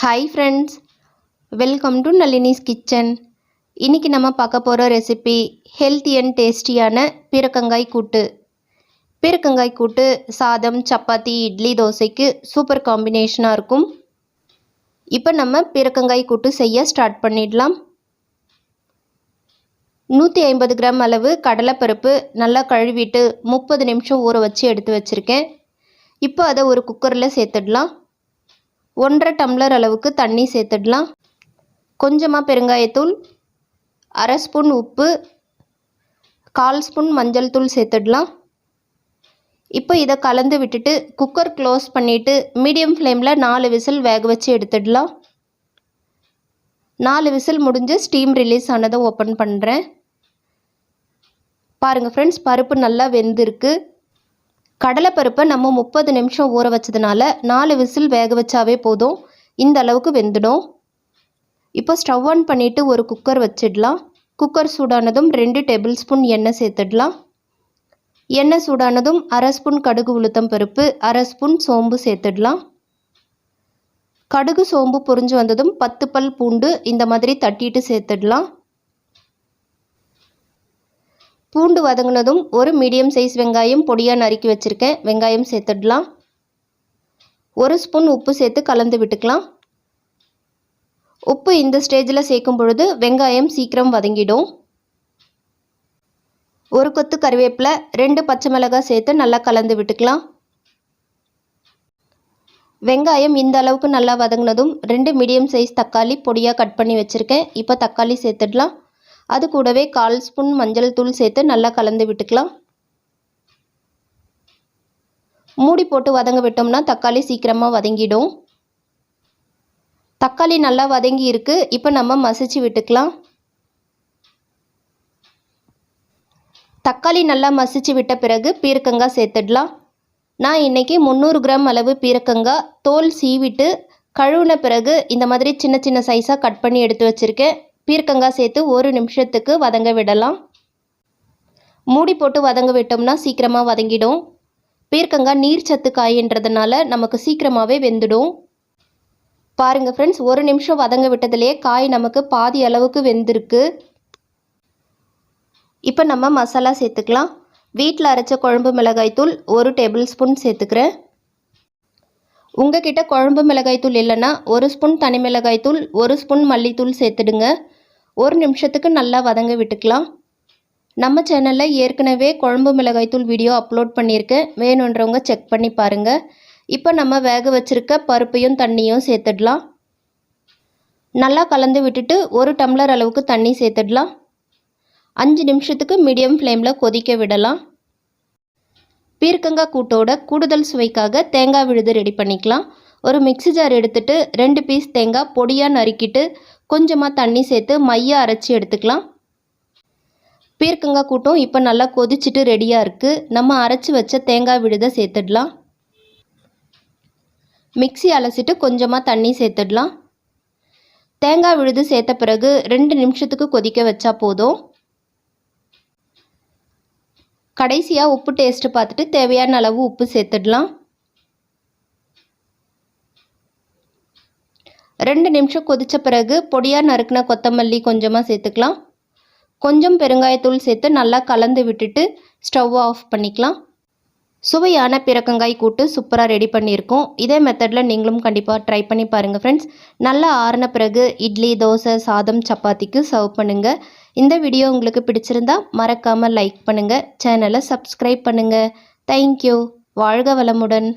Hi friends, welcome to Nalini's kitchen. இன்றைக்கி நம்ம பார்க்க போகிற ரெசிபி ஹெல்த்தி அண்ட் டேஸ்டியான பீர்க்கங்காய் கூட்டு. பீர்க்கங்காய் கூட்டு சாதம், சப்பாத்தி, இட்லி, தோசைக்கு சூப்பர் காம்பினேஷனாக இருக்கும். இப்போ நம்ம பீர்க்கங்காய் கூட்டு செய்ய ஸ்டார்ட் பண்ணிடலாம். 150 கிராம் அளவு கடலைப்பருப்பு நல்லா கழுவிட்டு 30 நிமிஷம் ஊற வச்சு எடுத்து வச்சுருக்கேன். இப்போ அதை ஒரு குக்கரில் சேர்த்துடலாம். 1.5 டம்ளர் அளவுக்கு தண்ணி சேர்த்துடலாம். கொஞ்சமாக பெருங்காயத்தூள், 1/2 ஸ்பூன் உப்பு, 1/4 ஸ்பூன் மஞ்சள் தூள் சேர்த்துடலாம். இப்போ இதை கலந்து விட்டுட்டு குக்கர் க்ளோஸ் பண்ணிவிட்டு மீடியம் ஃப்ளேமில் 4 விசில் வேக வச்சு எடுத்துடலாம். 4 விசில் முடிஞ்சு ஸ்டீம் ரிலீஸ் ஆனதை ஓப்பன் பண்ணுறேன். பாருங்கள் ஃப்ரெண்ட்ஸ், பருப்பு நல்லா வெந்திருக்கு. கடலைப்பருப்பை நம்ம 30 நிமிஷம் ஊற வச்சதுனால 4 விசில் வேக வச்சாவே போதும். இந்த அளவுக்கு வெந்துடும். இப்போ ஸ்டவ் ஆன் பண்ணிவிட்டு ஒரு குக்கர் வச்சிடலாம். குக்கர் சூடானதும் 2 டேபிள் ஸ்பூன் எண்ணெய் சேர்த்துடலாம். எண்ணெய் சூடானதும் 1/2 ஸ்பூன் கடுகு உளுத்தம் பருப்பு, 1/2 ஸ்பூன் சோம்பு சேர்த்துடலாம். கடுகு சோம்பு பொரிஞ்சு வந்ததும் 10 பல் பூண்டு இந்த மாதிரி தட்டிட்டு சேர்த்துடலாம். பூண்டு வதங்கினதும் ஒரு மீடியம் சைஸ் வெங்காயம் பொடியாக நறுக்கி வச்சுருக்கேன். வெங்காயம் சேர்த்துடலாம். 1 ஸ்பூன் உப்பு சேர்த்து கலந்து விட்டுக்கலாம். உப்பு இந்த ஸ்டேஜில் சேர்க்கும் பொழுது வெங்காயம் சீக்கிரம் வதங்கிடும். ஒரு கொத்து கறிவேப்பிலை, 2 பச்சை மிளகாய் சேர்த்து நல்லா கலந்து விட்டுக்கலாம். வெங்காயம் இந்த அளவுக்கு நல்லா வதங்கினதும் 2 மீடியம் சைஸ் தக்காளி பொடியாக கட் பண்ணி வச்சுருக்கேன். இப்போ தக்காளி சேர்த்துடலாம். அது கூடவே 1/4 ஸ்பூன் மஞ்சள் தூள் சேர்த்து நல்லா கலந்து விட்டுக்கலாம். மூடி போட்டு வதங்க விட்டோம்னா தக்காளி சீக்கிரமாக வதங்கிடும். தக்காளி நல்லா வதங்கி இருக்கு. இப்போ நம்ம மசிச்சு விட்டுக்கலாம். தக்காளி நல்லா மசிச்சு விட்ட பிறகு பீர்க்கங்காய் சேர்த்துடலாம். நான் இன்றைக்கி 300 கிராம் அளவு பீர்க்கங்காய் தோல் சீவிட்டு கழுவின பிறகு இந்த மாதிரி சின்ன சின்ன சைஸாக கட் பண்ணி எடுத்து வச்சுருக்கேன். பீர்க்கங்காய் சேர்த்து 1 நிமிஷத்துக்கு வதங்க விடலாம். மூடி போட்டு வதங்க விட்டோம்னா சீக்கிரமாக வதங்கிடும். பீர்க்கங்காய் நீர் சத்து காயின்றதுனால நமக்கு சீக்கிரமாகவே வெந்துடும். பாருங்கள் ஃப்ரெண்ட்ஸ், 1 நிமிஷம் வதங்க விட்டதுலேயே காய் நமக்கு பாதி அளவுக்கு வெந்திருக்கு. இப்போ நம்ம மசாலா சேர்த்துக்கலாம். வீட்டில் அரைச்ச குழம்பு மிளகாய்த்தூள் 1 டேபிள் ஸ்பூன் சேர்த்துக்கிறேன். உங்ககிட்ட குழம்பு மிளகாய்த்தூள் இல்லைன்னா 1 ஸ்பூன் தனி மிளகாய்த்தூள், 1 ஸ்பூன் மல்லித்தூள் சேர்த்துடுங்க. 1 நிமிஷத்துக்கு நல்லா வதங்க விட்டுக்கலாம். நம்ம சேனலில் ஏற்கனவே குழம்பு மிளகாய்த்தூள் வீடியோ அப்லோட் பண்ணியிருக்கேன். வேணுன்றவங்க செக் பண்ணி பாருங்கள். இப்போ நம்ம வேக வச்சுருக்க பருப்பையும் தண்ணியும் சேர்த்துடலாம். நல்லா கலந்து விட்டுட்டு 1 டம்ளர் அளவுக்கு தண்ணி சேர்த்துடலாம். 5 நிமிஷத்துக்கு மீடியம் ஃப்ளேமில் கொதிக்க விடலாம். பீர்க்கங்காய் கூட்டோட கூடுதல் சுவைக்காக தேங்காய் விழுது ரெடி பண்ணிக்கலாம். ஒரு மிக்ஸி ஜார் எடுத்துட்டு 2 பீஸ் தேங்காய் பொடியாக நறுக்கிட்டு கொஞ்சமாக தண்ணி சேர்த்து மையாக அரைச்சி எடுத்துக்கலாம். பீர்க்கங்காய் கூட்டம் இப்போ நல்லா கொதிச்சுட்டு ரெடியாக இருக்குது. நம்ம அரைச்சி வச்ச தேங்காய் விழுதை சேர்த்துடலாம். மிக்ஸி அலசிட்டு கொஞ்சமாக தண்ணி சேர்த்துடலாம். தேங்காய் விழுது சேர்த்த பிறகு 2 நிமிஷத்துக்கு கொதிக்க வச்சா போதும். கடைசியாக உப்பு டேஸ்ட்டு பார்த்துட்டு தேவையான அளவு உப்பு சேர்த்துடலாம். 2 நிமிஷம் கொதித்த பிறகு பொடியாக நறுக்கின கொத்தமல்லி கொஞ்சமாக சேர்த்துக்கலாம். கொஞ்சம் பெருங்காயத்தூள் சேர்த்து நல்லா கலந்து விட்டுட்டு ஸ்டவ் ஆஃப் பண்ணிக்கலாம். சுவையான பீர்க்கங்காய் கூட்டு சூப்பராக ரெடி பண்ணியிருக்கோம். இதே மெத்தடில் நீங்களும் கண்டிப்பாக ட்ரை பண்ணி பாருங்கள் ஃப்ரெண்ட்ஸ். நல்லா ஆறின பிறகு இட்லி, தோசை, சாதம், சப்பாத்திக்கு சர்வ் பண்ணுங்கள். இந்த வீடியோ உங்களுக்கு பிடிச்சிருந்தா மறக்காமல் லைக் பண்ணுங்கள். சேனலை சப்ஸ்கிரைப் பண்ணுங்கள். தேங்க்யூ. வாழ்க வளமுடன்.